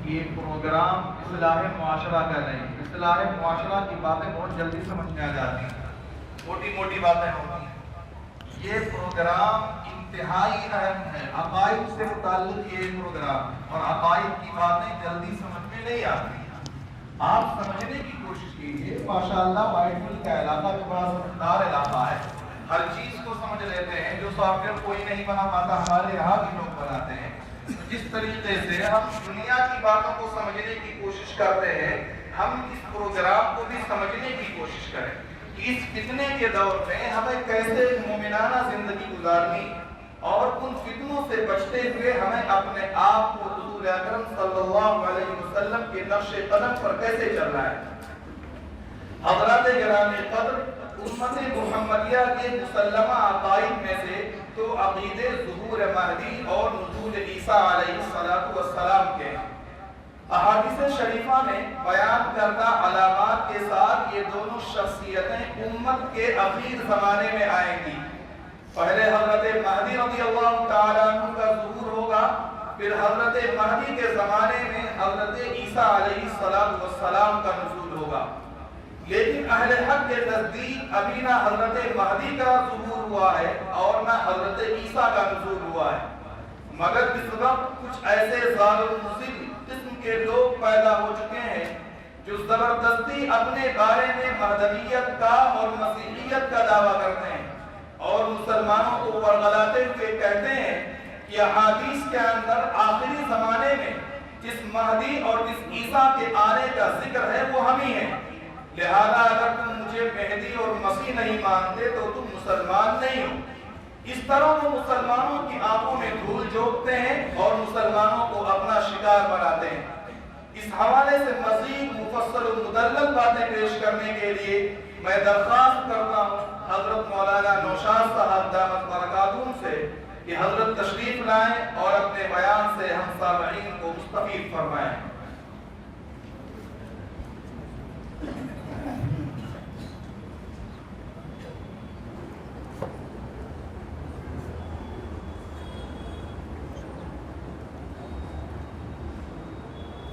یہ پروگرام اصلاح معاشرہ کا نہیں. اصلاح معاشرہ کی باتیں بہت جلدی سمجھ میں آ جاتی ہیں, موٹی موٹی باتیں ہوتی ہیں. یہ پروگرام انتہائی اہم ہے. عقائد سے متعلق یہ پروگرام, اور عقائد کی باتیں جلدی سمجھ میں نہیں آتی. آپ سمجھنے کی کوشش کیجیے. ماشاءاللہ وائٹ مل کا علاقہ جو بڑا سمجھدار علاقہ ہے, ہر چیز کو سمجھ لیتے ہیں. جو سافٹ ویئر کوئی نہیں بنا پاتا, ہمارے یہاں بھی لوگ بناتے ہیں. جس طریقے سے ہم دنیا کی باتوں کو سمجھنے کی کوشش کرتے ہیں, ہم اس پروگرام کو بھی سمجھنے کی کوشش کریں کہ اس فتنے کے دور میں ہمیں کیسے مومنانہ زندگی گزارنی, اور ان فتنوں سے بچتے ہوئے ہمیں اپنے آپ کو حضور اکرم صلی اللہ علیہ وسلم کے نقش قدم پر کیسے چلنا ہے. حضرات گرامی قدر, امت محمدیہ کے مسلمہ عقائد میں سے تو عقید ظہور مہدی اور نزول عیسیٰ علیہ السلام کے احادیث شریفہ میں بیان کردہ علامات کے ساتھ یہ دونوں شخصیتیں امت کے اخیر زمانے میں آئیں گی. پہلے حضرت مہدی رضی اللہ تعالیٰ عنہ کا ظہور ہوگا, پھر حضرت مہدی کے زمانے میں حضرت عیسیٰ علیہ السلام کا نزول ہوگا. لیکن اہل حق کے نزدیک ابھی نہ حضرت مہدی کا ظہور ہوا ہے اور نہ حضرت عیسیٰ کا نزول ہوا ہے, مگر اس وقت کچھ ایسے ظالم مضل قسم کے لوگ پیدا ہو چکے ہیں جو زبردستی اپنے بارے میں مہدویت کا اور مسیحیت کا دعویٰ کرتے ہیں, اور مسلمانوں کو ورغلاتے ہوئے کہتے ہیں کہ احادیث کے اندر آخری زمانے میں جس مہدی اور جس عیسیٰ کے آنے کا ذکر ہے وہ ہم ہی ہیں, لہذا اگر تم مجھے مہدی اور مسیح نہیں مانتے تو تم مسلمان نہیں ہو. اس طرح وہ مسلمانوں کی آنکھوں میں دھول جھونکتے ہیں اور مسلمانوں کو اپنا شکار بناتے ہیں. اس حوالے سے مزید مفصل و مدلل باتیں پیش کرنے کے لیے میں درخواست کرتا ہوں حضرت مولانا نوشاد صاحب دامت برکاتہم سے کہ حضرت تشریف لائیں اور اپنے بیان سے ہم سامعین کو مستفید فرمائیں.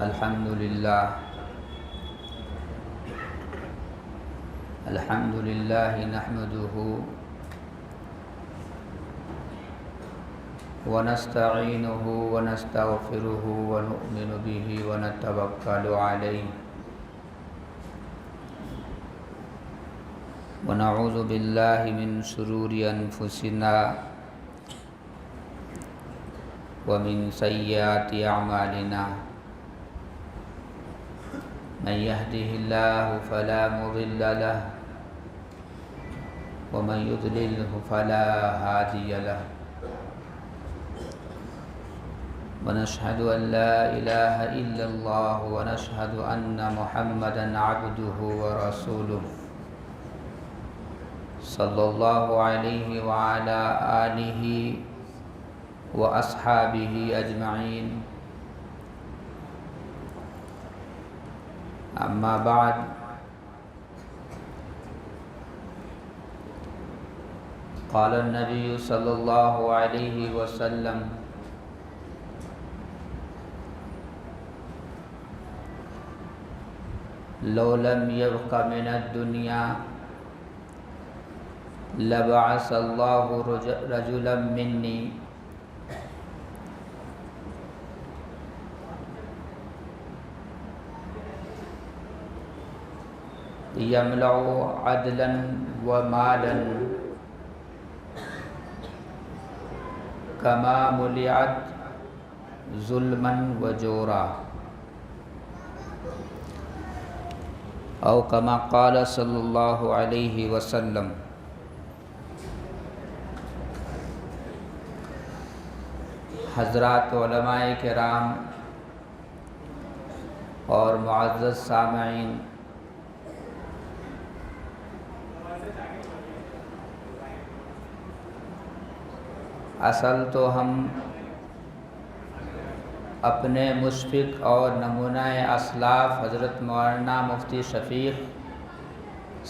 الحمدللہ نحمده ونستعینه ونستغفره ونؤمن به ونتوکل علیہ ونعوذ باللہ من شرور انفسنا ومن سیئات اعمالنا. من يهده الله فلا مضل له ومن يضلله فلا هادي له. ونشهد أن لا إله إلا الله ونشهد أن محمدا عبده ورسوله صلى الله عليه وعلى آله وأصحابه أجمعين. اما بعد قال النبي صلى الله عليه وسلم لو لم يبق من الدنيا لبعث الله رجلا مني يملأ عدلا ومالا كما ملئت ظلما وجورا او كما قال صلی اللہ علیہ وسلم. حضرات علماء کرام اور معزز سامعین, اصل تو ہم اپنے مشفق اور نمونہ اسلاف حضرت مولانا مفتی شفیق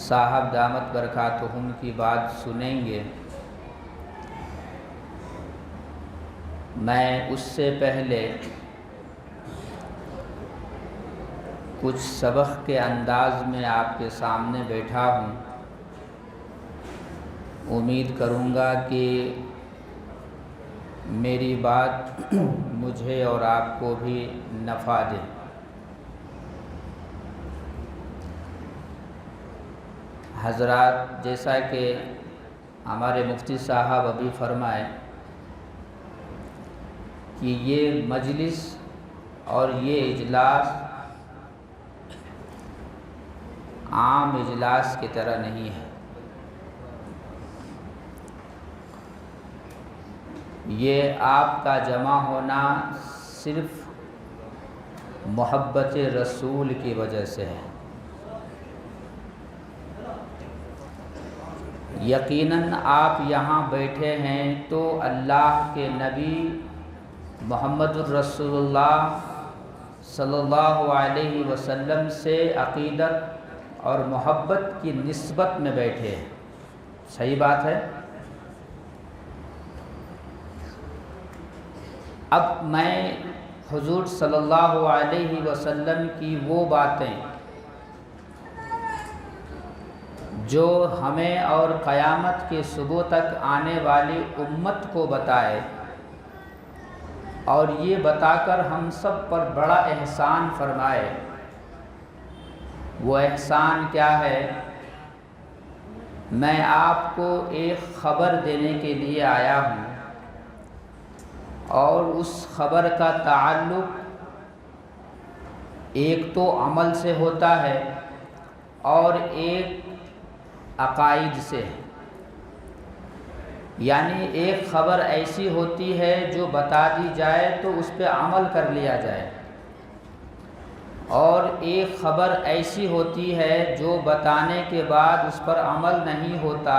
صاحب دامت برکاتہم کی بات سنیں گے. میں اس سے پہلے کچھ سبق کے انداز میں آپ کے سامنے بیٹھا ہوں۔ امید کروں گا کہ میری بات مجھے اور آپ کو بھی نفع دے۔ حضرات، جیسا کہ ہمارے مفتی صاحب ابھی فرمائے کہ یہ مجلس اور یہ اجلاس عام اجلاس کی طرح نہیں ہے۔ یہ آپ کا جمع ہونا صرف محبت رسول کی وجہ سے ہے۔ یقیناً آپ یہاں بیٹھے ہیں تو اللہ کے نبی محمد الرسول اللہ صلی اللہ علیہ وسلم سے عقیدت اور محبت کی نسبت میں بیٹھے ہیں۔ صحیح بات ہے؟ اب میں حضور صلی اللہ علیہ وسلم کی وہ باتیں جو ہمیں اور قیامت کے صبح تک آنے والی امت کو بتائے اور یہ بتا کر ہم سب پر بڑا احسان فرمائے، وہ احسان کیا ہے؟ میں آپ کو ایک خبر دینے کے لیے آیا ہوں، اور اس خبر کا تعلق ایک تو عمل سے ہوتا ہے اور ایک عقائد سے ہے۔ یعنی ایک خبر ایسی ہوتی ہے جو بتا دی جائے تو اس پہ عمل کر لیا جائے، اور ایک خبر ایسی ہوتی ہے جو بتانے کے بعد اس پر عمل نہیں ہوتا،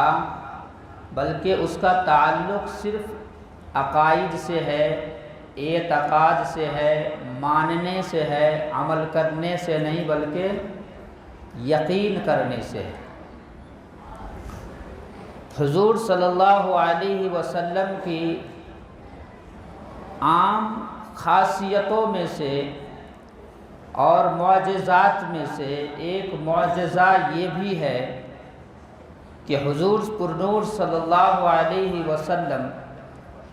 بلکہ اس کا تعلق صرف عقائد سے ہے، اعتقاد سے ہے، ماننے سے ہے، عمل کرنے سے نہیں بلکہ یقین کرنے سے ہے۔ حضور صلی اللہ علیہ وسلم کی عام خاصیتوں میں سے اور معجزات میں سے ایک معجزہ یہ بھی ہے کہ حضور پرنور صلی اللہ علیہ وسلم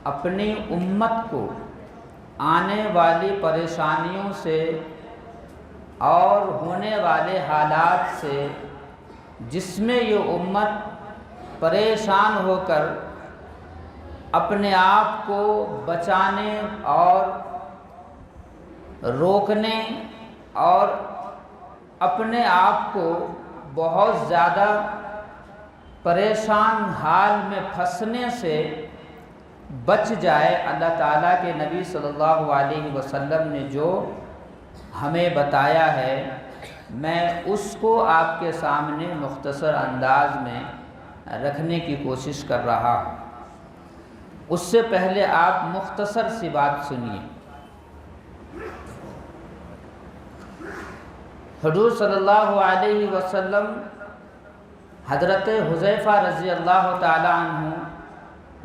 اپنی امت کو آنے والی پریشانیوں سے اور ہونے والے حالات سے، جس میں یہ امت پریشان ہو کر اپنے آپ کو بچانے اور روکنے اور اپنے آپ کو بہت زیادہ پریشان حال میں پھنسنے سے بچ جائے، اللہ تعالیٰ کے نبی صلی اللہ علیہ وسلم نے جو ہمیں بتایا ہے، میں اس کو آپ کے سامنے مختصر انداز میں رکھنے کی کوشش کر رہا ہوں۔ اس سے پہلے آپ مختصر سی بات سنیے۔ حضور صلی اللہ علیہ وسلم حضرت حذیفہ رضی اللہ تعالی عنہ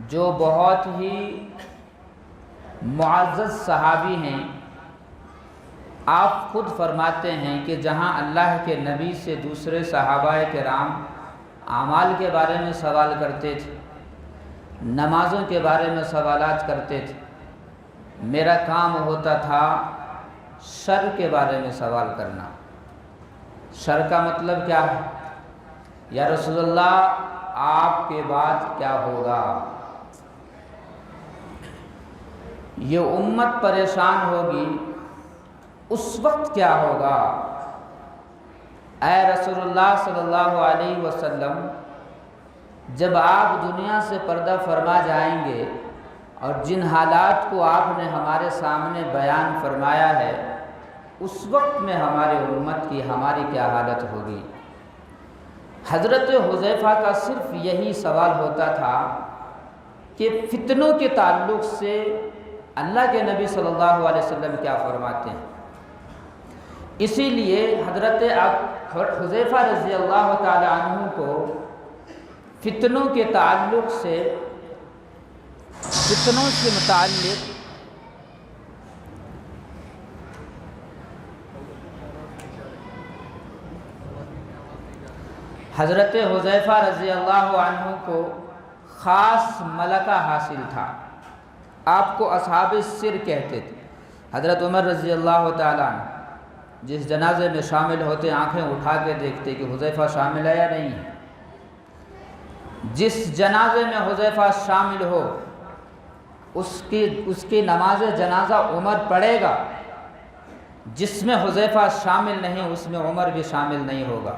جو بہت ہی معزز صحابی ہیں، آپ خود فرماتے ہیں کہ جہاں اللہ کے نبی سے دوسرے صحابہ کرام اعمال کے بارے میں سوال کرتے تھے، نمازوں کے بارے میں سوالات کرتے تھے، میرا کام ہوتا تھا شر کے بارے میں سوال کرنا۔ شر کا مطلب کیا ہے؟ یا رسول اللہ آپ کے بعد کیا ہوگا؟ یہ امت پریشان ہوگی، اس وقت کیا ہوگا؟ اے رسول اللہ صلی اللہ علیہ وسلم، جب آپ دنیا سے پردہ فرما جائیں گے اور جن حالات کو آپ نے ہمارے سامنے بیان فرمایا ہے، اس وقت میں ہمارے امت کی ہماری کیا حالت ہوگی؟ حضرت حذیفہ کا صرف یہی سوال ہوتا تھا کہ فتنوں کے تعلق سے اللہ کے نبی صلی اللہ علیہ وسلم کیا فرماتے ہیں۔ اسی لیے حضرت حذیفہ رضی اللہ تعالی عنہ کو فتنوں کے تعلق سے، فتنوں سے متعلق حضرت حذیفہ رضی اللہ عنہ کو خاص ملکہ حاصل تھا، آپ کو اصحاب السر کہتے تھے۔ حضرت عمر رضی اللہ تعالیٰ عنہ جس جنازے میں شامل ہوتے آنکھیں اٹھا کے دیکھتے کہ حذیفہ شامل ہے یا نہیں ہے۔ جس جنازے میں حذیفہ شامل ہو اس کی نماز جنازہ عمر پڑھے گا، جس میں حذیفہ شامل نہیں اس میں عمر بھی شامل نہیں ہوگا۔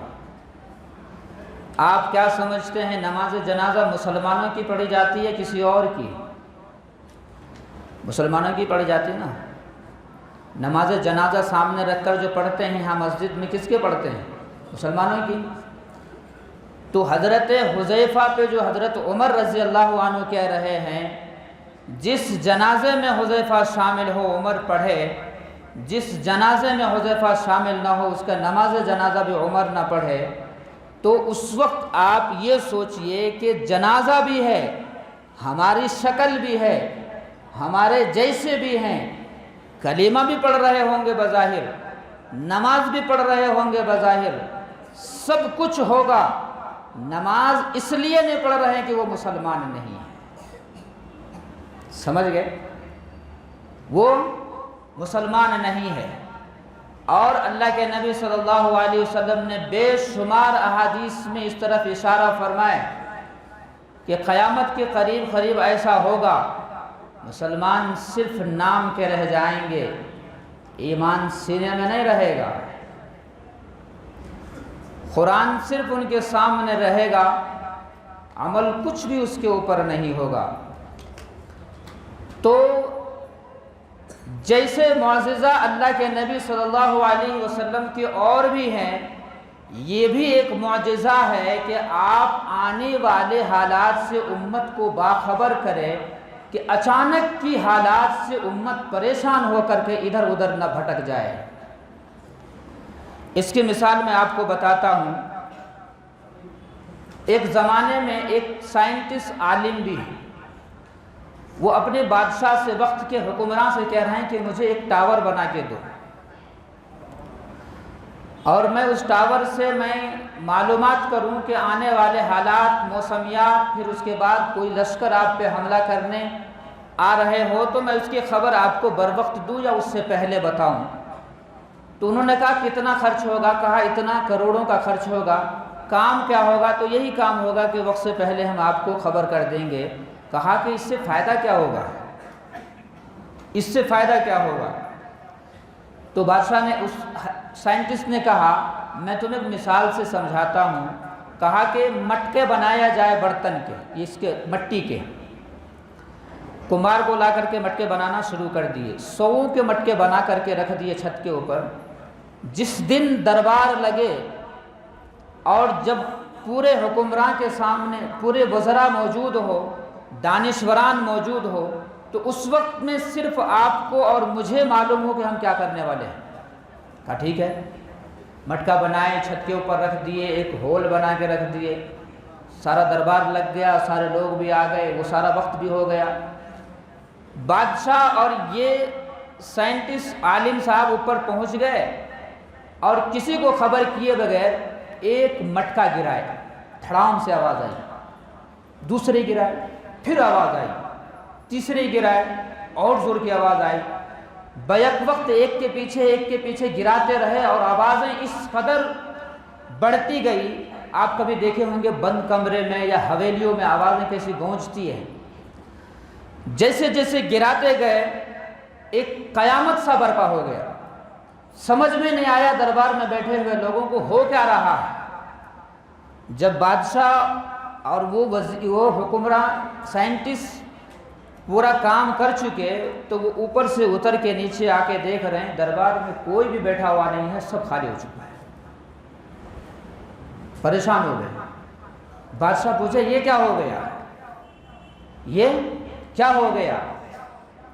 آپ کیا سمجھتے ہیں نماز جنازہ مسلمانوں کی پڑھی جاتی ہے کسی اور کی؟ مسلمانوں کی پڑھی جاتی ہے نا۔ نماز جنازہ سامنے رکھ کر جو پڑھتے ہیں یہاں مسجد میں کس کے پڑھتے ہیں؟ مسلمانوں کی۔ تو حضرت حذیفہ پہ جو حضرت عمر رضی اللہ عنہ کہہ رہے ہیں جس جنازے میں حذیفہ شامل ہو عمر پڑھے، جس جنازے میں حذیفہ شامل نہ ہو اس کا نماز جنازہ بھی عمر نہ پڑھے، تو اس وقت آپ یہ سوچئے کہ جنازہ بھی ہے، ہماری شکل بھی ہے، ہمارے جیسے بھی ہیں، کلمہ بھی پڑھ رہے ہوں گے بظاہر، نماز بھی پڑھ رہے ہوں گے بظاہر، سب کچھ ہوگا، نماز اس لیے نہیں پڑھ رہے ہیں کہ وہ مسلمان نہیں ہے۔ سمجھ گئے؟ وہ مسلمان نہیں ہے۔ اور اللہ کے نبی صلی اللہ علیہ وسلم نے بے شمار احادیث میں اس طرف اشارہ فرمایا کہ قیامت کے قریب ایسا ہوگا مسلمان صرف نام کے رہ جائیں گے، ایمان سینے میں نہیں رہے گا، قرآن صرف ان کے سامنے رہے گا، عمل کچھ بھی اس کے اوپر نہیں ہوگا۔ تو جیسے معجزہ اللہ کے نبی صلی اللہ علیہ وسلم کے اور بھی ہیں، یہ بھی ایک معجزہ ہے کہ آپ آنے والے حالات سے امت کو باخبر کریں کہ اچانک کی حالات سے امت پریشان ہو کر کے ادھر ادھر نہ بھٹک جائے۔ اس کی مثال میں آپ کو بتاتا ہوں۔ ایک زمانے میں ایک سائنٹسٹ عالم بھی ہے، وہ اپنے بادشاہ سے وقت کے حکمراں سے کہہ رہے ہیں کہ مجھے ایک ٹاور بنا کے دو، اور میں اس ٹاور سے میں معلومات کروں کہ آنے والے حالات، موسمیات، پھر اس کے بعد کوئی لشکر آپ پہ حملہ کرنے آ رہے ہو تو میں اس کی خبر آپ کو بر وقت دوں یا اس سے پہلے بتاؤں۔ تو انہوں نے کہا کتنا خرچ ہوگا؟ کہا اتنا کروڑوں کا خرچ ہوگا۔ کام کیا ہوگا؟ تو یہی کام ہوگا کہ وقت سے پہلے ہم آپ کو خبر کر دیں گے۔ کہا کہ اس سے فائدہ کیا ہوگا؟ اس سے فائدہ کیا ہوگا؟ تو بادشاہ نے اس سائنٹسٹ نے کہا میں تمہیں ایک مثال سے سمجھاتا ہوں۔ کہا کہ مٹکے بنایا جائے برتن کے، اس کے مٹی کے، کمار کو لا کر کے مٹکے بنانا شروع کر دیے، 100 کے مٹکے بنا کر کے رکھ دیے چھت کے اوپر۔ جس دن دربار لگے اور جب پورے حکمراں کے سامنے پورے وزراء موجود ہو، دانشوران موجود ہو، تو اس وقت میں صرف آپ کو اور مجھے معلوم ہو کہ ہم کیا کرنے والے ہیں۔ کہا ٹھیک ہے۔ مٹکا بنائے، چھت کے اوپر رکھ دیے، ایک ہول بنا کے رکھ دیے، سارا دربار لگ گیا، سارے لوگ بھی آ گئے، وہ سارا وقت بھی ہو گیا۔ بادشاہ اور یہ سائنٹسٹ عالم صاحب اوپر پہنچ گئے اور کسی کو خبر کیے بغیر ایک مٹکا گرائے، دھڑام سے آواز آئی، دوسرے گرائے، پھر آواز آئی، تیسرے گرائے، اور زور کی آواز آئی۔ بیک وقت ایک کے پیچھے گراتے رہے اور آوازیں اس قدر بڑھتی گئی۔ آپ کبھی دیکھے ہوں گے بند کمرے میں یا حویلیوں میں آوازیں کیسی گونجتی ہیں۔ جیسے جیسے گراتے گئے ایک قیامت سا برپا ہو گیا۔ سمجھ میں نہیں آیا دربار میں بیٹھے ہوئے لوگوں کو ہو کیا رہا ہے۔ جب بادشاہ اور وہ حکمراں سائنٹسٹ پورا کام کر چکے تو وہ اوپر سے اتر کے نیچے آ کے دیکھ رہے ہیں دربار میں کوئی بھی بیٹھا ہوا نہیں ہے، سب خالی ہو چکا ہے۔ پریشان ہو گئے۔ بادشاہ پوچھے یہ کیا ہو گیا، یہ کیا ہو گیا؟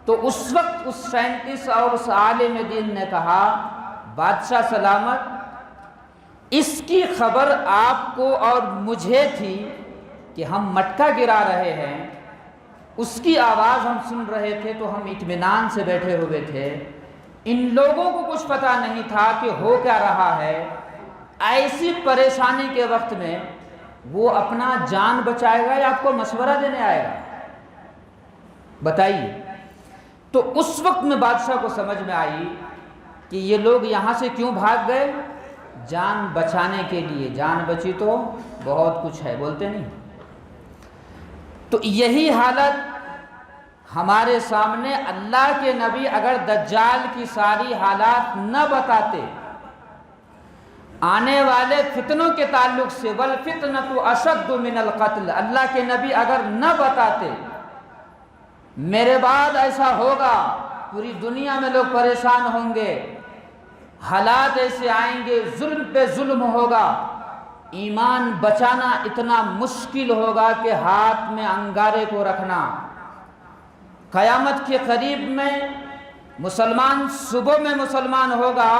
تو اس وقت اس سائنٹسٹ اور اس عالم دین نے کہا بادشاہ سلامت، اس کی خبر آپ کو اور مجھے تھی کہ ہم مٹکا گرا رہے ہیں، اس کی آواز ہم سن رہے تھے تو ہم اطمینان سے بیٹھے ہوئے تھے۔ ان لوگوں کو کچھ پتہ نہیں تھا کہ ہو کیا رہا ہے۔ ایسی پریشانی کے وقت میں وہ اپنا جان بچائے گا یا آپ کو مشورہ دینے آئے گا؟ بتائیے۔ تو اس وقت میں بادشاہ کو سمجھ میں آئی کہ یہ لوگ یہاں سے کیوں بھاگ گئے؟ جان بچانے کے لیے۔ جان بچی تو بہت کچھ ہے، بولتے نہیں؟ تو یہی حالت ہمارے سامنے، اللہ کے نبی اگر دجال کی ساری حالات نہ بتاتے، آنے والے فتنوں کے تعلق سے، وَالْفِتْنَةُ أَشَدُّ مِنَ الْقَتْلِ، اللہ کے نبی اگر نہ بتاتے میرے بعد ایسا ہوگا، پوری دنیا میں لوگ پریشان ہوں گے، حالات ایسے آئیں گے، ظلم پہ ظلم ہوگا، ایمان بچانا اتنا مشکل ہوگا کہ ہاتھ میں انگارے کو رکھنا، قیامت کے قریب میں مسلمان صبح میں مسلمان ہوگا،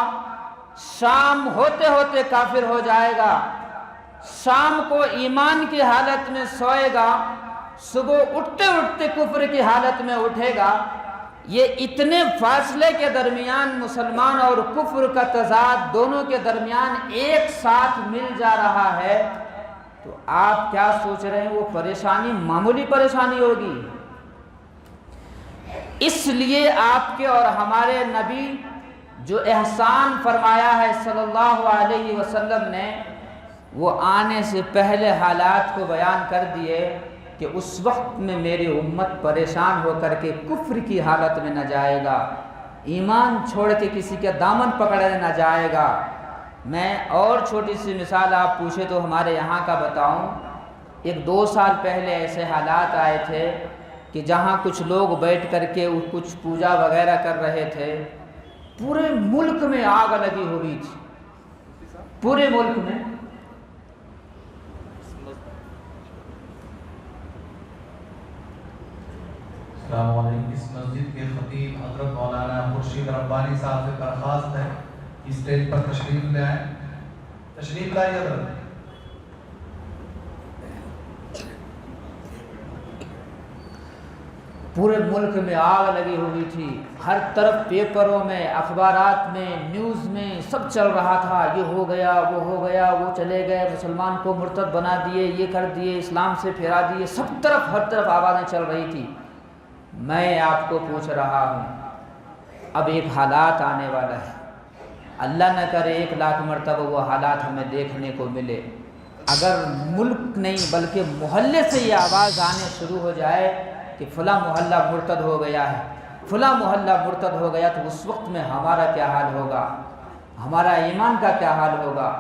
شام ہوتے ہوتے کافر ہو جائے گا، شام کو ایمان کی حالت میں سوئے گا، صبح اٹھتے اٹھتے کفر کی حالت میں اٹھے گا۔ یہ اتنے فاصلے کے درمیان مسلمان اور کفر کا تضاد دونوں کے درمیان ایک ساتھ مل جا رہا ہے، تو آپ کیا سوچ رہے ہیں وہ پریشانی معمولی پریشانی ہوگی؟ اس لیے آپ کے اور ہمارے نبی جو احسان فرمایا ہے صلی اللہ علیہ وسلم نے، وہ آنے سے پہلے حالات کو بیان کر دیے کہ اس وقت میں میری امت پریشان ہو کر کے کفر کی حالت میں نہ جائے گا، ایمان چھوڑ کے کسی کے دامن پکڑے نہ جائے گا۔ میں اور چھوٹی سی مثال آپ پوچھے تو ہمارے یہاں کا بتاؤں۔ 1-2 سال پہلے ایسے حالات آئے تھے کہ جہاں کچھ لوگ بیٹھ کر کے کچھ پوجا وغیرہ کر رہے تھے، پورے ملک میں آگ لگی ہوئی تھی، پورے ملک میں۔ السلام علیکم۔ اس مسجد کے خطیب حضرت مولانا خورشید ربانی صاحب سے درخواست ہے کہ اسٹیج پر تشریف لے آئیں۔ تشریف لائیے حضرت۔ پورے ملک میں آگ لگی ہوئی تھی، ہر طرف پیپروں میں، اخبارات میں، نیوز میں سب چل رہا تھا، یہ ہو گیا، وہ ہو گیا، وہ چلے گئے، مسلمان کو مرتد بنا دیے، یہ کر دیے، اسلام سے پھرا دیے، سب طرف ہر طرف آوازیں چل رہی تھی۔ میں آپ کو پوچھ رہا ہوں، اب ایک حالات آنے والا ہے، اللہ نہ کرے 1 لاکھ مرتبہ وہ حالات ہمیں دیکھنے کو ملے، اگر ملک نہیں بلکہ محلے سے یہ آواز آنے شروع ہو جائے کہ فلاں محلہ مرتد ہو گیا ہے، فلاں محلہ مرتد ہو گیا، تو اس وقت میں ہمارا کیا حال ہوگا، ہمارا ایمان کا کیا حال ہوگا۔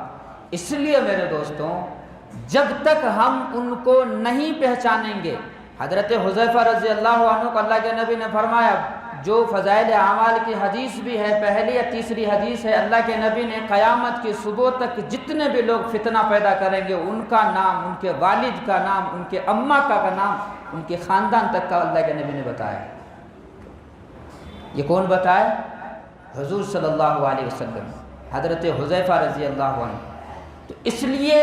اس لیے میرے دوستوں، جب تک ہم ان کو نہیں پہچانیں گے، حضرت حذیفہ رضی اللہ عنہ کو اللہ کے نبی نے فرمایا، جو فضائل اعمال کی حدیث بھی ہے، پہلی یا تیسری حدیث ہے، اللہ کے نبی نے قیامت کی صبح تک جتنے بھی لوگ فتنہ پیدا کریں گے، ان کا نام، ان کے والد کا نام، ان کے اماں کا نام، ان کے خاندان تک کا اللہ کے نبی نے بتایا۔ یہ کون بتائے؟ حضور صلی اللہ علیہ وسلم، حضرت حذیفہ رضی اللہ عنہ۔ تو اس لیے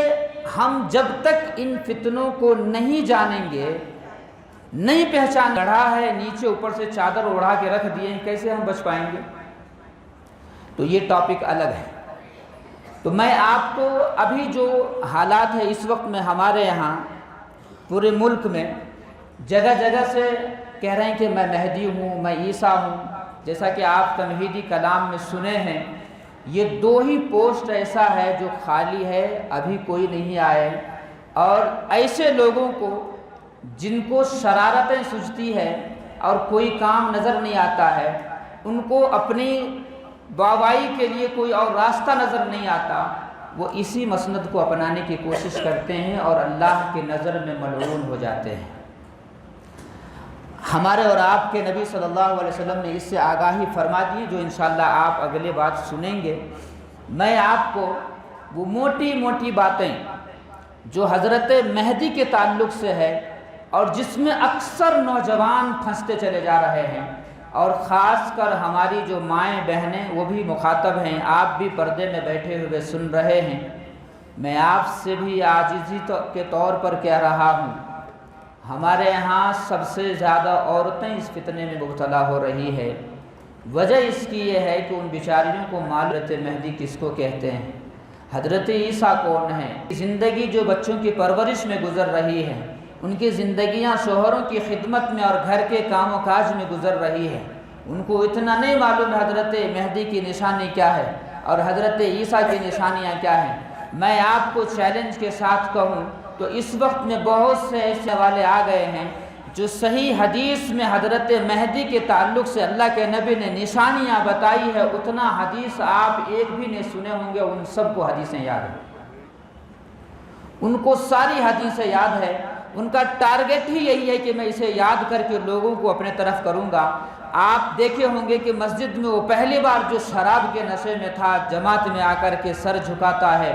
ہم جب تک ان فتنوں کو نہیں جانیں گے، نہیں پہچان، گڑھا ہے نیچے اوپر سے چادر اڑا کے رکھ دیے، کیسے ہم بچ پائیں گے؟ تو یہ ٹاپک الگ ہے۔ تو میں آپ کو ابھی جو حالات ہے اس وقت میں ہمارے یہاں پورے ملک میں جگہ جگہ سے کہہ رہے ہیں کہ میں مہدی ہوں، میں عیسیٰ ہوں، جیسا کہ آپ تمہیدی کلام میں سنے ہیں، یہ 2 ہی پوسٹ ایسا ہے جو خالی ہے، ابھی کوئی نہیں آئے، اور ایسے لوگوں کو جن کو شرارتیں سوچتی ہے اور کوئی کام نظر نہیں آتا ہے، ان کو اپنی واہوائی کے لیے کوئی اور راستہ نظر نہیں آتا، وہ اسی مسند کو اپنانے کی کوشش کرتے ہیں اور اللہ کی نظر میں ملعون ہو جاتے ہیں۔ ہمارے اور آپ کے نبی صلی اللہ علیہ وسلم نے اس سے آگاہی فرما دی، جو انشاءاللہ آپ اگلے بات سنیں گے۔ میں آپ کو وہ موٹی موٹی باتیں جو حضرت مہدی کے تعلق سے ہے اور جس میں اکثر نوجوان پھنستے چلے جا رہے ہیں، اور خاص کر ہماری جو مائیں بہنیں وہ بھی مخاطب ہیں، آپ بھی پردے میں بیٹھے ہوئے سن رہے ہیں، میں آپ سے بھی عاجزی کے طور پر کہہ رہا ہوں، ہمارے ہاں سب سے زیادہ عورتیں اس فتنے میں مبتلا ہو رہی ہے۔ وجہ اس کی یہ ہے کہ ان بیچاریوں کو معلوم مہدی کس کو کہتے ہیں۔ حضرت عیسیٰ کون ہیں؟ زندگی جو بچوں کی پرورش میں گزر رہی ہے، ان کی زندگیاں شوہروں کی خدمت میں اور گھر کے کام و کاج میں گزر رہی ہے، ان کو اتنا نہیں معلوم حضرت مہدی کی نشانی کیا ہے اور حضرت عیسیٰ کی نشانیاں کیا ہیں۔ میں آپ کو چیلنج کے ساتھ کہوں تو اس وقت میں بہت سے ایسے حوالے آ گئے ہیں جو صحیح حدیث میں حضرت مہدی کے تعلق سے اللہ کے نبی نے نشانیاں بتائی ہے، اتنا حدیث آپ ایک بھی نہیں سنے ہوں گے، ان سب کو حدیثیں یاد ہیں، ان کو ساری حدیثیں یاد ہے۔ ان کا ٹارگٹ ہی یہی ہے کہ میں اسے یاد کر کے لوگوں کو اپنے طرف کروں گا۔ آپ دیکھے ہوں گے کہ مسجد میں وہ پہلی بار جو شراب کے نشے میں تھا، جماعت میں آ کر کے سر جھکاتا ہے،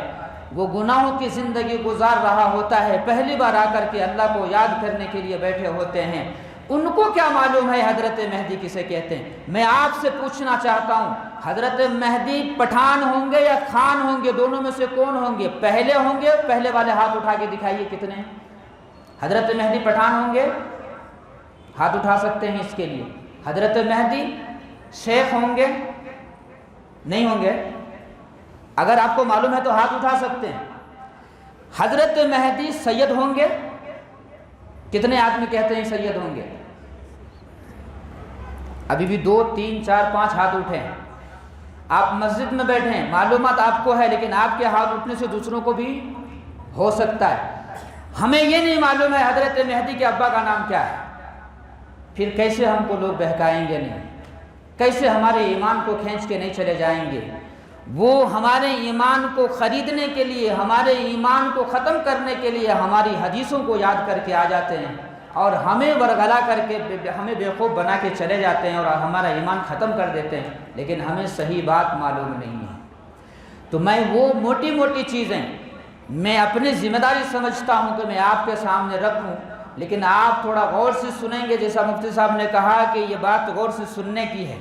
وہ گناہوں کی زندگی گزار رہا ہوتا ہے، پہلی بار آ کر کے اللہ کو یاد کرنے کے لیے بیٹھے ہوتے ہیں، ان کو کیا معلوم ہے حضرت مہدی کسے کہتے ہیں؟ میں آپ سے پوچھنا چاہتا ہوں، حضرت مہدی پٹھان ہوں گے یا خان ہوں گے؟ دونوں میں سے کون ہوں گے؟ پہلے ہوں گے؟ پہلے والے ہاتھ اٹھا کے دکھائیے کتنے؟ حضرت مہدی پٹھان ہوں گے؟ ہاتھ اٹھا سکتے ہیں اس کے لیے۔ حضرت مہدی شیخ ہوں گے؟ نہیں ہوں گے؟ اگر آپ کو معلوم ہے تو ہاتھ اٹھا سکتے ہیں۔ حضرت مہدی سید ہوں گے؟ کتنے آدمی کہتے ہیں سید ہوں گے؟ ابھی بھی 2 3 4 5 ہاتھ اٹھے ہیں۔ آپ مسجد میں بیٹھے ہیں، معلومات آپ کو ہے، لیکن آپ کے ہاتھ اٹھنے سے دوسروں کو بھی ہو سکتا ہے۔ ہمیں یہ نہیں معلوم ہے حضرت مہدی کے ابا کا نام کیا ہے، پھر کیسے ہم کو لوگ بہکائیں گے نہیں؟ کیسے ہمارے ایمان کو کھینچ کے نہیں چلے جائیں گے؟ وہ ہمارے ایمان کو خریدنے کے لیے، ہمارے ایمان کو ختم کرنے کے لیے ہماری حدیثوں کو یاد کر کے آ جاتے ہیں اور ہمیں ورگلا کر کے ہمیں بیوقوف بنا کے چلے جاتے ہیں اور ہمارا ایمان ختم کر دیتے ہیں، لیکن ہمیں صحیح بات معلوم نہیں ہے۔ تو میں وہ موٹی موٹی چیزیں میں اپنی ذمہ داری سمجھتا ہوں کہ میں آپ کے سامنے رکھوں، لیکن آپ تھوڑا غور سے سنیں گے، جیسا مفتی صاحب نے کہا کہ یہ بات غور سے سننے کی ہے،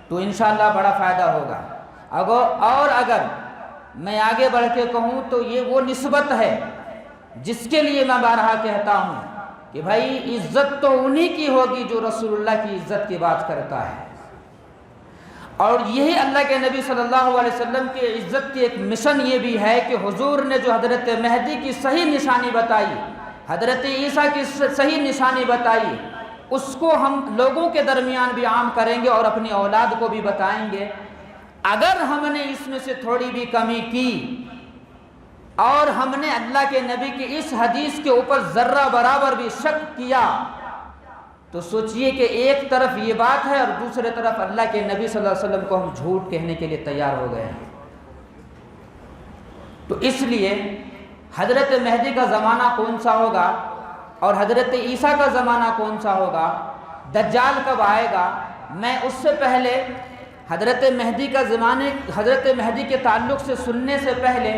تو انشاءاللہ بڑا فائدہ ہوگا۔ اگر میں آگے بڑھ کے کہوں تو یہ وہ نسبت ہے جس کے لیے میں بارہا کہتا ہوں کہ بھائی عزت تو انہی کی ہوگی جو رسول اللہ کی عزت کی بات کرتا ہے، اور یہی اللہ کے نبی صلی اللہ علیہ وسلم کی عزت کی ایک مشن یہ بھی ہے کہ حضور نے جو حضرت مہدی کی صحیح نشانی بتائی، حضرت عیسیٰ کی صحیح نشانی بتائی، اس کو ہم لوگوں کے درمیان بھی عام کریں گے اور اپنی اولاد کو بھی بتائیں گے۔ اگر ہم نے اس میں سے تھوڑی بھی کمی کی اور ہم نے اللہ کے نبی کی اس حدیث کے اوپر ذرہ برابر بھی شک کیا تو سوچئے کہ ایک طرف یہ بات ہے اور دوسرے طرف اللہ کے نبی صلی اللہ علیہ وسلم کو ہم جھوٹ کہنے کے لیے تیار ہو گئے ہیں۔ تو اس لیے حضرت مہدی کا زمانہ کون سا ہوگا اور حضرت عیسیٰ کا زمانہ کون سا ہوگا، دجال کب آئے گا، میں اس سے پہلے حضرت مہدی کا زمانے، حضرت مہدی کے تعلق سے سننے سے پہلے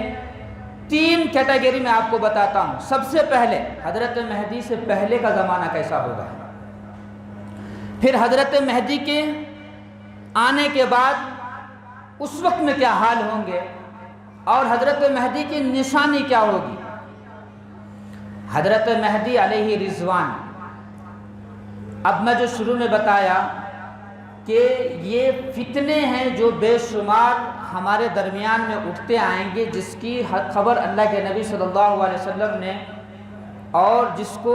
3 کیٹیگری میں آپ کو بتاتا ہوں۔ سب سے پہلے حضرت مہدی سے پہلے کا زمانہ کیسا ہوگا، پھر حضرت مہدی کے آنے کے بعد اس وقت میں کیا حال ہوں گے، اور حضرت مہدی کی نشانی کیا ہوگی۔ حضرت مہدی علیہ رضوان، اب میں جو شروع میں بتایا کہ یہ فتنے ہیں جو بے شمار ہمارے درمیان میں اٹھتے آئیں گے، جس کی خبر اللہ کے نبی صلی اللہ علیہ وسلم نے اور جس کو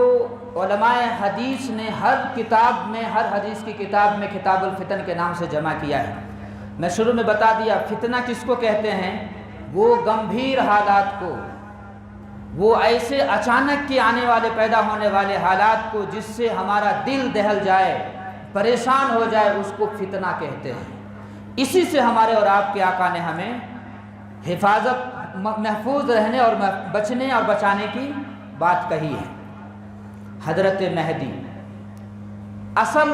علماء حدیث نے ہر کتاب میں، ہر حدیث کی کتاب میں کتاب الفتن کے نام سے جمع کیا ہے۔ میں شروع میں بتا دیا فتنہ کس کو کہتے ہیں، وہ گمبھیر حالات کو، وہ ایسے اچانک کے آنے والے پیدا ہونے والے حالات کو جس سے ہمارا دل دہل جائے، پریشان ہو جائے، اس کو فتنہ کہتے ہیں۔ اسی سے ہمارے اور آپ کے آقا نے ہمیں حفاظت، محفوظ رہنے اور بچنے اور بچانے کی بات کہی ہے۔ حضرت مہدی اصل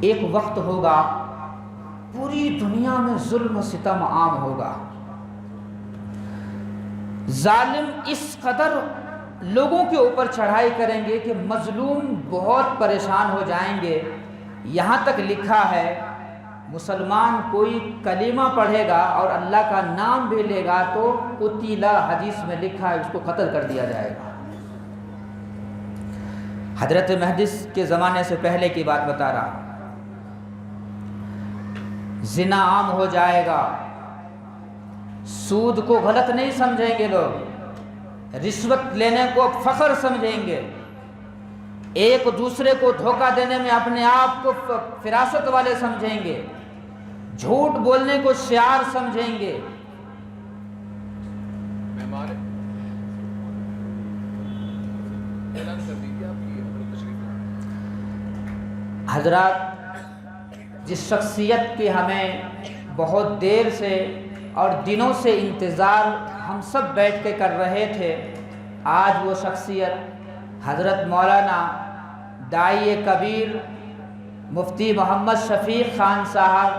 ایک وقت ہوگا پوری دنیا میں ظلم و ستم عام ہوگا، ظالم اس قدر لوگوں کے اوپر چڑھائی کریں گے کہ مظلوم بہت پریشان ہو جائیں گے۔ یہاں تک لکھا ہے مسلمان کوئی کلمہ پڑھے گا اور اللہ کا نام بھی لے گا تو قتل، حدیث میں لکھا ہے اس کو قتل کر دیا جائے گا۔ حضرت مہدی کے زمانے سے پہلے کی بات بتا رہا ہوں۔ زنا عام ہو جائے گا، سود کو غلط نہیں سمجھیں گے لوگ، رشوت لینے کو فخر سمجھیں گے، ایک دوسرے کو دھوکہ دینے میں اپنے آپ کو فراست والے سمجھیں گے، جھوٹ بولنے کو شعار سمجھیں گے۔ حضرات، جس شخصیت کی ہمیں بہت دیر سے اور دنوں سے انتظار ہم سب بیٹھ کے کر رہے تھے، آج وہ شخصیت حضرت مولانا داعی کبیر مفتی محمد شفیق خان صاحب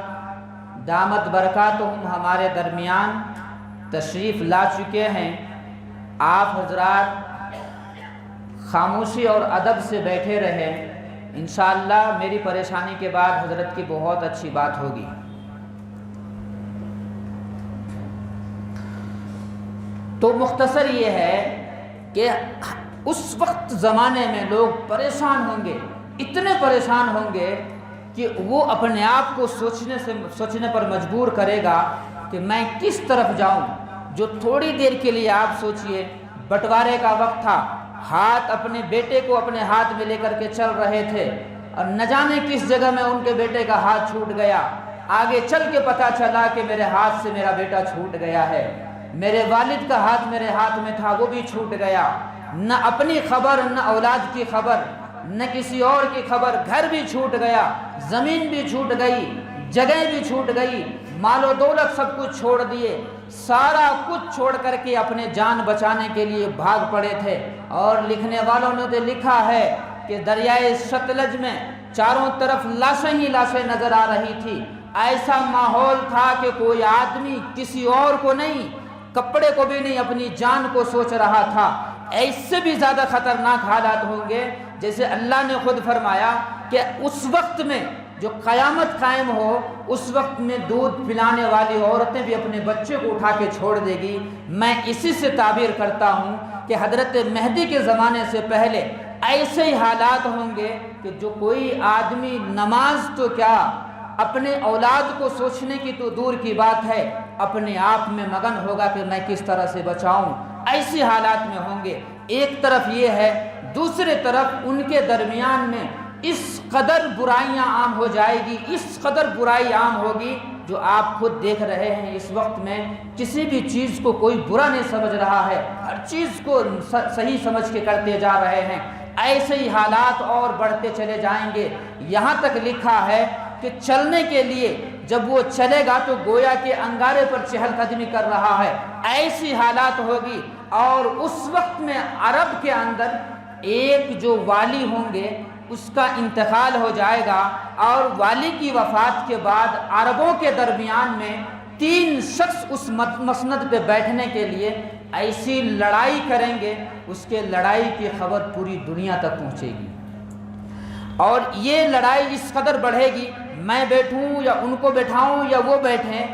دامت برکاتہم ہمارے درمیان تشریف لا چکے ہیں۔ آپ حضرات خاموشی اور ادب سے بیٹھے رہیں، انشاءاللہ میری پریشانی کے بعد حضرت کی بہت اچھی بات ہوگی۔ تو مختصر یہ ہے کہ اس وقت زمانے میں لوگ پریشان ہوں گے، اتنے پریشان ہوں گے کہ وہ اپنے آپ کو سوچنے پر مجبور کرے گا کہ میں کس طرف جاؤں۔ جو تھوڑی دیر کے لیے آپ سوچئے بٹوارے کا وقت تھا، ہاتھ اپنے بیٹے کو اپنے ہاتھ میں لے کر کے چل رہے تھے اور نہ جانے کس جگہ میں ان کے بیٹے کا ہاتھ چھوٹ گیا، آگے چل کے پتہ چلا کہ میرے ہاتھ سے میرا بیٹا چھوٹ گیا ہے، میرے والد کا ہاتھ میرے ہاتھ میں تھا وہ بھی چھوٹ گیا، نہ اپنی خبر نہ اولاد کی خبر نہ کسی اور کی خبر، گھر بھی چھوٹ گیا، زمین بھی چھوٹ گئی، جگہ بھی چھوٹ گئی، مال و دولت سب کچھ چھوڑ دیے، سارا کچھ چھوڑ کر کے اپنے جان بچانے کے لیے بھاگ پڑے تھے۔ اور لکھنے والوں نے تو لکھا ہے کہ دریائے ستلج میں چاروں طرف لاشیں ہی لاشیں نظر آ رہی تھی، ایسا ماحول تھا کہ کوئی آدمی کسی اور کو نہیں، کپڑے کو بھی نہیں، اپنی جان کو سوچ رہا تھا۔ ایسے بھی زیادہ خطرناک حالات ہوں گے، جیسے اللہ نے خود فرمایا کہ اس وقت میں جو قیامت قائم ہو، اس وقت میں دودھ پلانے والی عورتیں بھی اپنے بچے کو اٹھا کے چھوڑ دے گی۔ میں اسی سے تعبیر کرتا ہوں کہ حضرت مہدی کے زمانے سے پہلے ایسے ہی حالات ہوں گے کہ جو کوئی آدمی نماز تو کیا، اپنے اولاد کو سوچنے کی تو دور کی بات ہے، اپنے آپ میں مگن ہوگا کہ میں کس طرح سے بچاؤں۔ ایسی حالات میں ہوں گے۔ ایک طرف یہ ہے، دوسرے طرف ان کے درمیان میں اس قدر برائیاں عام ہو جائے گی، اس قدر برائی عام ہوگی جو آپ خود دیکھ رہے ہیں۔ اس وقت میں کسی بھی چیز کو کوئی برا نہیں سمجھ رہا ہے، ہر چیز کو صحیح سمجھ کے کرتے جا رہے ہیں۔ ایسے ہی حالات اور بڑھتے چلے جائیں گے، یہاں تک لکھا ہے کہ چلنے کے لیے جب وہ چلے گا تو گویا کے انگارے پر چہل قدمی کر رہا ہے، ایسی حالات ہوگی۔ اور اس وقت میں عرب کے اندر ایک جو والی ہوں گے اس کا انتقال ہو جائے گا، اور والی کی وفات کے بعد عربوں کے درمیان میں 3 شخص اس مسند پہ بیٹھنے کے لیے ایسی لڑائی کریں گے، اس کے لڑائی کی خبر پوری دنیا تک پہنچے گی۔ اور یہ لڑائی اس قدر بڑھے گی، میں بیٹھوں یا ان کو بٹھاؤں یا وہ بیٹھیں،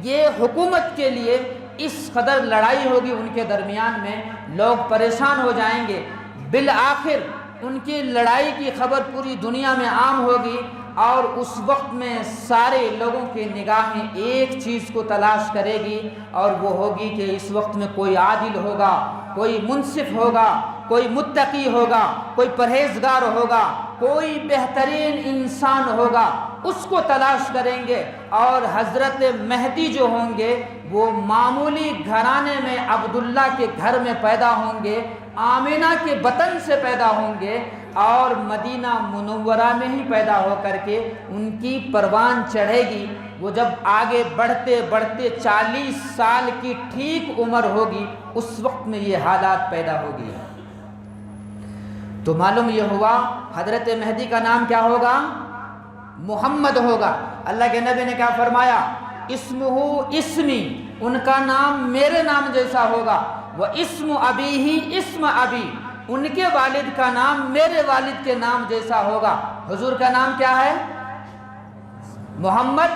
یہ حکومت کے لیے اس قدر لڑائی ہوگی ان کے درمیان میں، لوگ پریشان ہو جائیں گے۔ بالآخر ان کی لڑائی کی خبر پوری دنیا میں عام ہوگی، اور اس وقت میں سارے لوگوں کی نگاہیں ایک چیز کو تلاش کرے گی، اور وہ ہوگی کہ اس وقت میں کوئی عادل ہوگا، کوئی منصف ہوگا، کوئی متقی ہوگا، کوئی پرہیزگار ہوگا، کوئی بہترین انسان ہوگا، اس کو تلاش کریں گے۔ اور حضرت مہدی جو ہوں گے وہ معمولی گھرانے میں عبداللہ کے گھر میں پیدا ہوں گے، آمینہ کے بطن سے پیدا ہوں گے، اور مدینہ منورہ میں ہی پیدا ہو کر کے ان کی پروان چڑھے گی۔ وہ جب آگے بڑھتے بڑھتے 40 سال کی ٹھیک عمر ہوگی، اس وقت میں یہ حالات پیدا ہوگی۔ تو معلوم یہ ہوا حضرت مہدی کا نام کیا ہوگا؟ محمد ہوگا۔ اللہ کے نبی نے کیا فرمایا؟ اسمہ اسمی، ان کا نام میرے نام جیسا ہوگا، وہ اسم ابی ہی اسم ابی، ان کے والد کا نام میرے والد کے نام جیسا ہوگا۔ حضور کا نام کیا ہے؟ محمد۔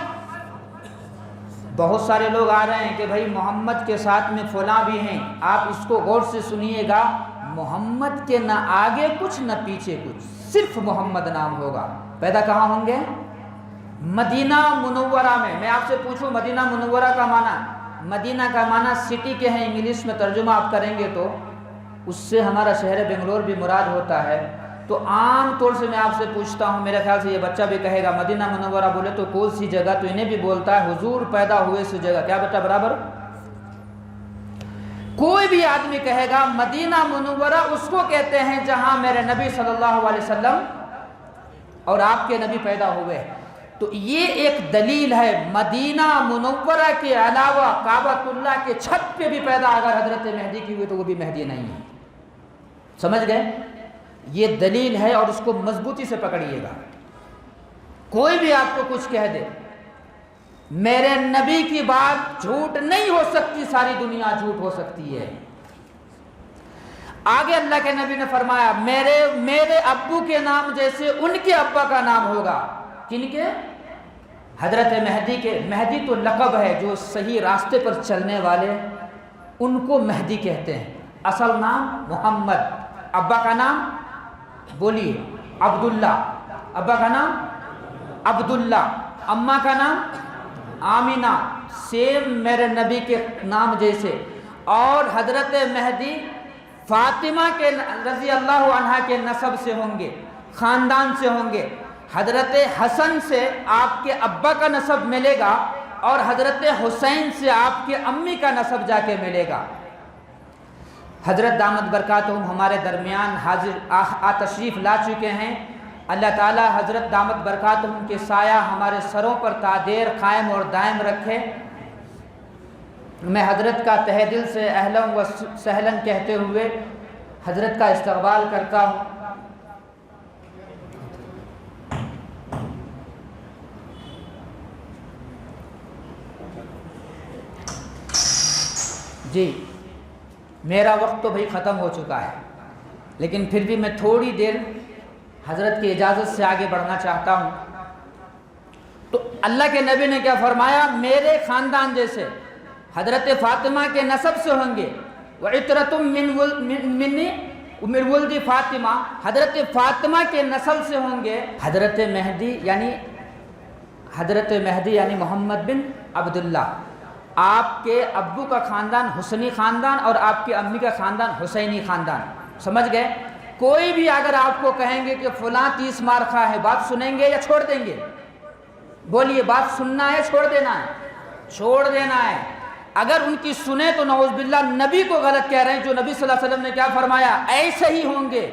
بہت سارے لوگ آ رہے ہیں کہ بھائی محمد کے ساتھ میں فلاں بھی ہیں، آپ اس کو غور سے سنیے گا، محمد کے نہ آگے کچھ نہ پیچھے کچھ، صرف محمد نام ہوگا۔ پیدا کہاں ہوں گے؟ مدینہ منورہ میں۔ میں آپ سے پوچھوں مدینہ منورہ کا معنی مدینہ کا معنی سٹی کے ہیں، انگلش میں ترجمہ آپ کریں گے تو اس سے ہمارا شہر بنگلور بھی مراد ہوتا ہے۔ تو عام طور سے میں آپ سے پوچھتا ہوں، میرے خیال سے یہ بچہ بھی کہے گا مدینہ منورہ بولے تو کون سی جگہ، تو انہیں بھی بولتا ہے حضور پیدا ہوئے سی جگہ۔ کیا بیٹا برابر؟ کوئی بھی آدمی کہے گا مدینہ منورہ اس کو کہتے ہیں جہاں میرے نبی صلی اللہ علیہ وسلم اور آپ کے نبی پیدا ہوئے۔ تو یہ ایک دلیل ہے، مدینہ منورہ کے علاوہ کعبۃ اللہ کے چھت پہ بھی پیدا اگر حضرت مہدی کی ہوئی تو وہ بھی مہدی نہیں ہے۔ سمجھ گئے؟ یہ دلیل ہے اور اس کو مضبوطی سے پکڑیے گا۔ کوئی بھی آپ کو کچھ کہہ دے، میرے نبی کی بات جھوٹ نہیں ہو سکتی، ساری دنیا جھوٹ ہو سکتی ہے۔ آگے اللہ کے نبی نے فرمایا میرے ابو کے نام جیسے ان کے ابا کا نام ہوگا۔ کن کے؟ حضرت مہدی کے۔ مہدی تو لقب ہے، جو صحیح راستے پر چلنے والے ان کو مہدی کہتے ہیں۔ اصل نام محمد، ابا کا نام بولیے عبداللہ، ابا کا نام عبداللہ، اماں کا نام آمینہ، سیم میرے نبی کے نام جیسے۔ اور حضرت مہدی فاطمہ کے رضی اللہ عنہا کے نسب سے ہوں گے، خاندان سے ہوں گے۔ حضرت حسن سے آپ کے ابا کا نسب ملے گا اور حضرت حسین سے آپ کے امی کا نسب جا کے ملے گا۔ حضرت دامت برکاتہم ہمارے درمیان حاضر تشریف لا چکے ہیں۔ اللہ تعالی حضرت دامت برکاتہم کے سایہ ہمارے سروں پر تا دیر قائم اور دائم رکھے۔ میں حضرت کا تہ دل سے اہلاً و سہلاً کہتے ہوئے حضرت کا استقبال کرتا ہوں۔ جی میرا وقت تو بھئی ختم ہو چکا ہے، لیکن پھر بھی میں تھوڑی دیر حضرت کی اجازت سے آگے بڑھنا چاہتا ہوں۔ تو اللہ کے نبی نے کیا فرمایا؟ میرے خاندان جیسے حضرت فاطمہ کے نسب سے ہوں گے، وَعِتْرَةٌ مِّن وَلْدِ فاطمہ، حضرت فاطمہ کے نسل سے ہوں گے۔ حضرت مہدی یعنی محمد بن عبداللہ۔ آپ کے ابو کا خاندان حسنی خاندان اور آپ کی امی کا خاندان حسینی خاندان۔ سمجھ گئے؟ کوئی بھی اگر آپ کو کہیں گے کہ فلاں 30 مار خواہ ہے، بات سنیں گے یا چھوڑ دیں گے؟ بولیے، بات سننا ہے چھوڑ دینا ہے؟ چھوڑ دینا ہے۔ اگر ان کی سنیں تو نعوذ باللہ نبی کو غلط کہہ رہے ہیں۔ جو نبی صلی اللہ علیہ وسلم نے کیا فرمایا ایسے ہی ہوں گے،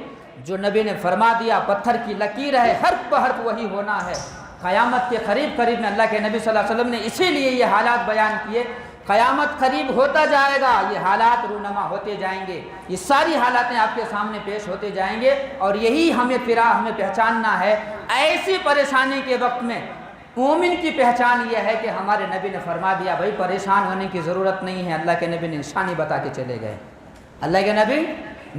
جو نبی نے فرما دیا پتھر کی لکیر ہے، حرف بہ حرف وہی ہونا ہے۔ قیامت کے قریب میں اللہ کے نبی صلی اللہ علیہ وسلم نے اسی لیے یہ حالات بیان کیے۔ قیامت قریب ہوتا جائے گا، یہ حالات رونما ہوتے جائیں گے، یہ ساری حالاتیں آپ کے سامنے پیش ہوتے جائیں گے، اور یہی ہمیں پہچاننا ہے۔ ایسی پریشانی کے وقت میں مومن کی پہچان یہ ہے کہ ہمارے نبی نے فرما دیا بھائی پریشان ہونے کی ضرورت نہیں ہے۔ اللہ کے نبی نے نشانی بتا کے چلے گئے، اللہ کے نبی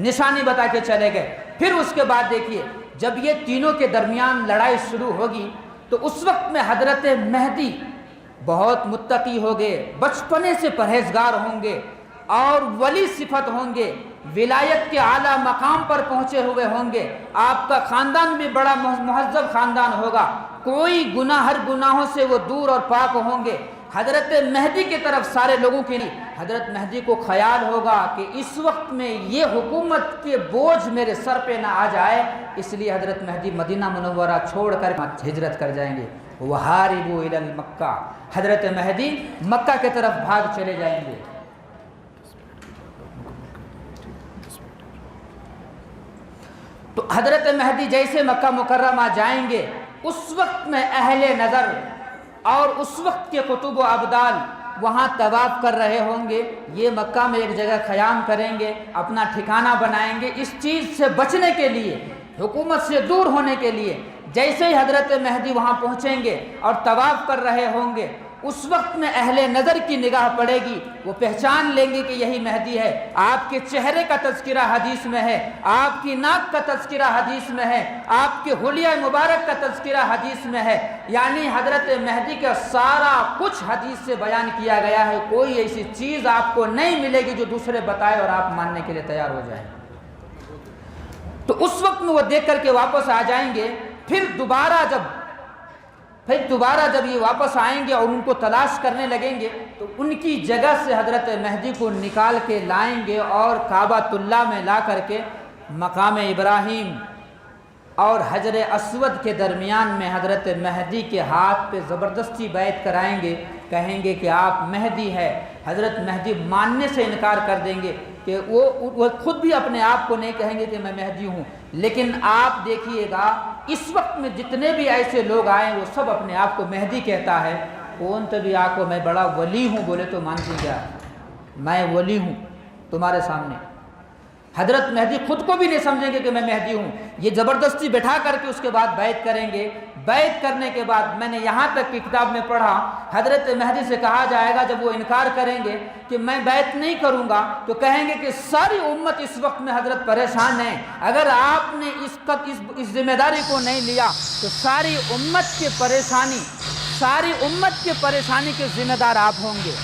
نشانی بتا کے چلے گئے۔ پھر اس کے بعد دیکھیے، جب یہ تینوں کے درمیان لڑائی شروع ہوگی تو اس وقت میں حضرت مہدی بہت متقی ہوں گے، بچپنے سے پرہیزگار ہوں گے اور ولی صفت ہوں گے، ولایت کے اعلیٰ مقام پر پہنچے ہوئے ہوں گے۔ آپ کا خاندان بھی بڑا مہذب خاندان ہوگا، کوئی گناہ، ہر گناہوں سے وہ دور اور پاک ہوں گے۔ حضرت مہدی کی طرف سارے لوگوں کے لیے حضرت مہدی کو خیال ہوگا کہ اس وقت میں یہ حکومت کے بوجھ میرے سر پہ نہ آ جائے، اس لیے حضرت مہدی مدینہ منورہ چھوڑ کر ہجرت کر جائیں گے۔ وَحَارِبُوا إِلَى الْمَكَّةِ، حضرت مہدی مکہ کی طرف بھاگ چلے جائیں گے۔ تو حضرت مہدی جیسے مکہ مکرمہ جائیں گے، اس وقت میں اہل نظر اور اس وقت کے قطب و ابدال وہاں طواف کر رہے ہوں گے۔ یہ مکہ میں ایک جگہ قیام کریں گے، اپنا ٹھکانہ بنائیں گے اس چیز سے بچنے کے لیے، حکومت سے دور ہونے کے لیے۔ جیسے ہی حضرت مہدی وہاں پہنچیں گے اور طواف کر رہے ہوں گے، اس وقت میں اہل نظر کی نگاہ پڑے گی، وہ پہچان لیں گے کہ یہی مہدی ہے۔ آپ کے چہرے کا تذکرہ حدیث میں ہے، آپ کی ناک کا تذکرہ حدیث میں ہے، آپ کے حلیہ مبارک کا تذکرہ حدیث میں ہے، یعنی حضرت مہدی کا سارا کچھ حدیث سے بیان کیا گیا ہے۔ کوئی ایسی چیز آپ کو نہیں ملے گی جو دوسرے بتائے اور آپ ماننے کے لیے تیار ہو جائیں۔ تو اس وقت میں وہ دیکھ کر کے واپس آ جائیں گے۔ پھر دوبارہ جب پھر دوبارہ جب یہ واپس آئیں گے اور ان کو تلاش کرنے لگیں گے تو ان کی جگہ سے حضرت مہدی کو نکال کے لائیں گے اور کعبۃ اللہ میں لا کر کے مقام ابراہیم اور حجر اسود کے درمیان میں حضرت مہدی کے ہاتھ پہ زبردستی بیعت کرائیں گے، کہیں گے کہ آپ مہدی ہے۔ حضرت مہدی ماننے سے انکار کر دیں گے کہ وہ خود بھی اپنے آپ کو نہیں کہیں گے کہ میں مہدی ہوں، لیکن آپ دیکھیے گا اس وقت میں جتنے بھی ایسے لوگ آئے وہ سب اپنے آپ کو مہدی کہتا ہے۔ کون تو بھی آپ کو میں بڑا ولی ہوں بولے تو مانتی کیا؟ میں ولی ہوں تمہارے سامنے۔ حضرت مہدی خود کو بھی نہیں سمجھیں گے کہ میں مہدی ہوں، یہ زبردستی بٹھا کر کے اس کے بعد بیعت کریں گے۔ بیعت کرنے کے بعد میں نے یہاں تک کی کتاب میں پڑھا، حضرت مہدی سے کہا جائے گا جب وہ انکار کریں گے کہ میں بیعت نہیں کروں گا تو کہیں گے کہ ساری امت اس وقت میں حضرت پریشان ہے، اگر آپ نے اس ذمہ داری کو نہیں لیا تو ساری امت کے پریشانی کے ذمہ دار آپ ہوں گے۔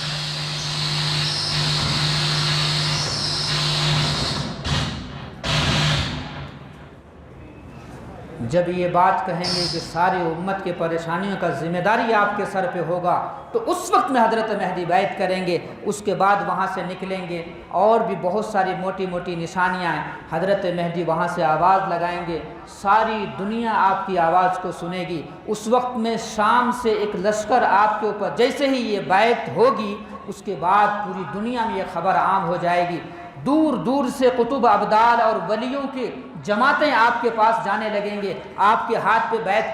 جب یہ بات کہیں گے کہ ساری امت کے پریشانیوں کا ذمہ داری آپ کے سر پہ ہوگا تو اس وقت میں حضرت مہدی بیعت کریں گے۔ اس کے بعد وہاں سے نکلیں گے اور بھی بہت ساری موٹی موٹی نشانیاں ہیں، حضرت مہدی وہاں سے آواز لگائیں گے، ساری دنیا آپ کی آواز کو سنے گی۔ اس وقت میں شام سے ایک لشکر آپ کے اوپر، جیسے ہی یہ بیعت ہوگی اس کے بعد پوری دنیا میں یہ خبر عام ہو جائے گی، دور دور سے قطب ابدال اور ولیوں کی جماعتیں آپ کے پاس جانے لگیں گے آپ کے ہاتھ پہ بیعت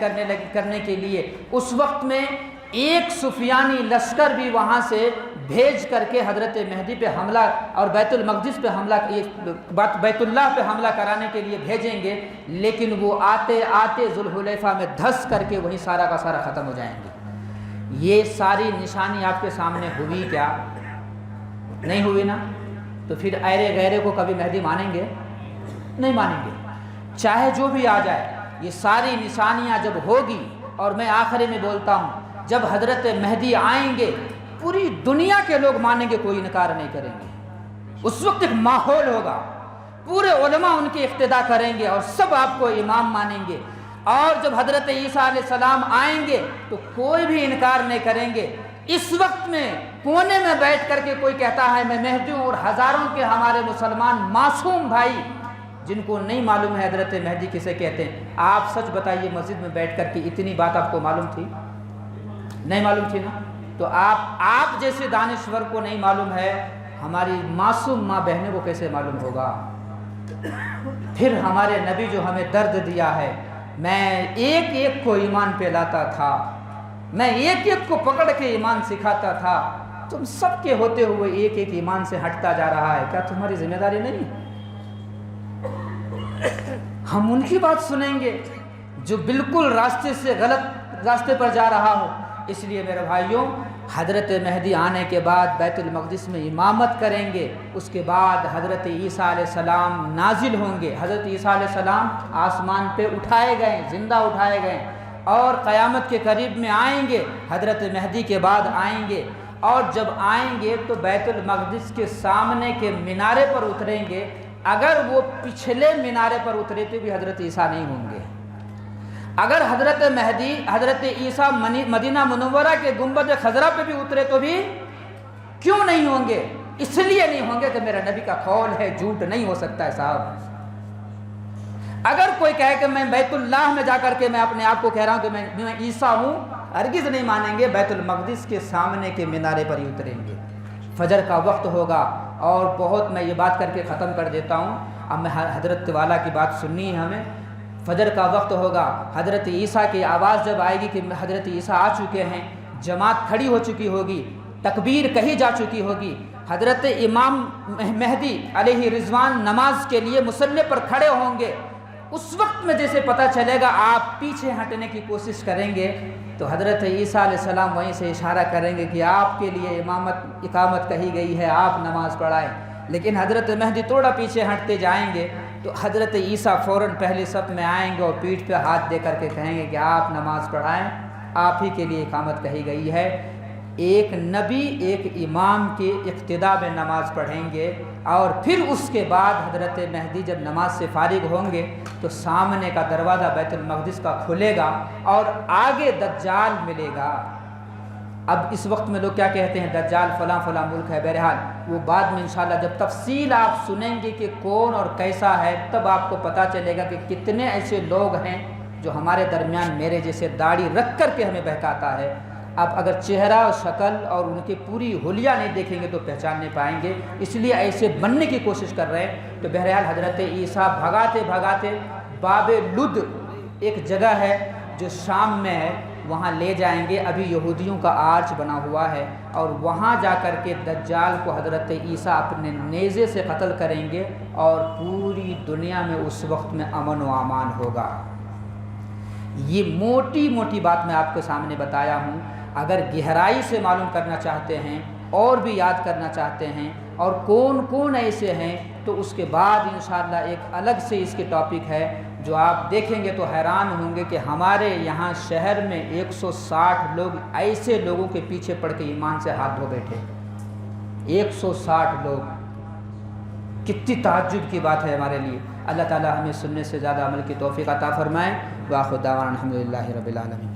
کرنے کے لیے۔ اس وقت میں ایک سفیانی لشکر بھی وہاں سے بھیج کر کے حضرت مہدی پہ حملہ اور بیت المقدس پہ حملہ، بیت اللہ پہ حملہ کرانے کے لیے بھیجیں گے، لیکن وہ آتے آتے ذوالحلیفہ میں دھس کر کے وہیں سارا کا سارا ختم ہو جائیں گے۔ یہ ساری نشانی آپ کے سامنے ہوئی کیا؟ نہیں ہوئی نا؟ تو پھر ایرے غیرے کو کبھی مہدی مانیں گے؟ نہیں مانیں گے، چاہے جو بھی آ جائے۔ یہ ساری نشانیاں جب ہوگی، اور میں آخری میں بولتا ہوں جب حضرت مہدی آئیں گے پوری دنیا کے لوگ مانیں گے، کوئی انکار نہیں کریں گے۔ اس وقت ایک ماحول ہوگا، پورے علماء ان کی اقتدا کریں گے اور سب آپ کو امام مانیں گے، اور جب حضرت عیسیٰ علیہ السلام آئیں گے تو کوئی بھی انکار نہیں کریں گے۔ اس وقت میں کونے میں بیٹھ کر کے کوئی کہتا ہے میں مہدی ہوں، اور ہزاروں کے ہمارے مسلمان معصوم بھائی جن کو نہیں معلوم ہے حضرت مہدی کسے کہتے ہیں، آپ سچ بتائیے مسجد میں بیٹھ کر کے اتنی بات آپ کو معلوم تھی؟ نہیں معلوم تھی نا؟ تو آپ جیسے دانشور کو نہیں معلوم ہے، ہماری معصوم ماں بہنوں کو کیسے معلوم ہوگا؟ پھر ہمارے نبی جو ہمیں درد دیا ہے، میں ایک ایک کو ایمان پہ لاتا تھا، میں ایک ایک کو پکڑ کے ایمان سکھاتا تھا، تم سب کے ہوتے ہوئے ایک ایک ایمان سے ہٹتا جا رہا ہے، کیا تمہاری ذمہ داری نہیں؟ ہم ان کی بات سنیں گے جو بالکل راستے سے غلط راستے پر جا رہا ہو۔ اس لیے میرے بھائیوں، حضرت مہدی آنے کے بعد بیت المقدس میں امامت کریں گے، اس کے بعد حضرت عیسیٰ علیہ السلام نازل ہوں گے۔ حضرت عیسیٰ علیہ السلام آسمان پہ اٹھائے گئے، زندہ اٹھائے گئے، اور قیامت کے قریب میں آئیں گے، حضرت مہدی کے بعد آئیں گے، اور جب آئیں گے تو بیت المقدس کے سامنے کے مینارے پر اتریں گے۔ اگر وہ پچھلے مینارے پر اترے تو بھی حضرت عیسیٰ نہیں ہوں گے۔ اگر حضرت مہدی حضرت عیسیٰ مدینہ منورہ کے گنبد خضرا پہ بھی اترے تو بھی کیوں نہیں ہوں گے؟ اس لیے نہیں ہوں گے کہ میرا نبی کا قول ہے، جھوٹ نہیں ہو سکتا ہے صاحب۔ اگر کوئی کہے کہ میں بیت اللہ میں جا کر کے میں اپنے آپ کو کہہ رہا ہوں کہ میں عیسیٰ ہوں، ہرگز نہیں مانیں گے، بیت المقدس کے سامنے کے مینارے پر ہی اتریں گے۔ فجر کا وقت ہوگا، اور بہت میں یہ بات کر کے ختم کر دیتا ہوں، اب میں حضرت والا کی بات سننی ہے ہمیں۔ فجر کا وقت ہوگا، حضرت عیسیٰ کی آواز جب آئے گی کہ حضرت عیسیٰ آ چکے ہیں، جماعت کھڑی ہو چکی ہوگی، تکبیر کہی جا چکی ہوگی، حضرت امام مہدی علیہ رضوان نماز کے لیے مصلی پر کھڑے ہوں گے۔ اس وقت میں جیسے پتہ چلے گا آپ پیچھے ہٹنے کی کوشش کریں گے تو حضرت عیسیٰ علیہ السلام وہیں سے اشارہ کریں گے کہ آپ کے لیے اقامت کہی گئی ہے، آپ نماز پڑھائیں۔ لیکن حضرت مہدی تھوڑا پیچھے ہٹتے جائیں گے تو حضرت عیسیٰ فوراً پہلے صف میں آئیں گے اور پیٹھ پہ ہاتھ دے کر کے کہیں گے کہ آپ نماز پڑھائیں، آپ ہی کے لیے اقامت کہی گئی ہے۔ ایک نبی ایک امام کے اقتداء میں نماز پڑھیں گے، اور پھر اس کے بعد حضرت مہدی جب نماز سے فارغ ہوں گے تو سامنے کا دروازہ بیت المقدس کا کھلے گا اور آگے دجال ملے گا۔ اب اس وقت میں لوگ کیا کہتے ہیں، دجال فلاں فلاں ملک ہے، بہرحال وہ بعد میں انشاءاللہ جب تفصیل آپ سنیں گے کہ کون اور کیسا ہے، تب آپ کو پتہ چلے گا کہ کتنے ایسے لوگ ہیں جو ہمارے درمیان میرے جیسے داڑھی رکھ کر کے ہمیں بہکاتا ہے۔ آپ اگر چہرہ اور شکل اور ان کی پوری حلیہ نہیں دیکھیں گے تو پہچان نہیں پائیں گے، اس لیے ایسے بننے کی کوشش کر رہے ہیں۔ تو بہرحال حضرت عیسیٰ بھگاتے بھگاتے باب لد ایک جگہ ہے جو شام میں ہے، وہاں لے جائیں گے۔ ابھی یہودیوں کا آرچ بنا ہوا ہے، اور وہاں جا کر کے دجال کو حضرت عیسیٰ اپنے نیزے سے قتل کریں گے، اور پوری دنیا میں اس وقت میں امن و امان ہوگا۔ یہ موٹی موٹی بات میں آپ کے سامنے بتایا ہوں۔ اگر گہرائی سے معلوم کرنا چاہتے ہیں اور بھی یاد کرنا چاہتے ہیں اور کون کون ایسے ہیں، تو اس کے بعد انشاءاللہ ایک الگ سے اس کی ٹاپک ہے جو آپ دیکھیں گے تو حیران ہوں گے کہ ہمارے یہاں شہر میں 160 لوگ ایسے لوگوں کے پیچھے پڑ کے ایمان سے ہاتھ دھو بیٹھے۔ 160 لوگ، کتنی تعجب کی بات ہے ہمارے لیے۔ اللہ تعالی ہمیں سننے سے زیادہ عمل کی توفیق عطا فرمائے۔ وآخر دعوانا الحمدللہ رب العالمین۔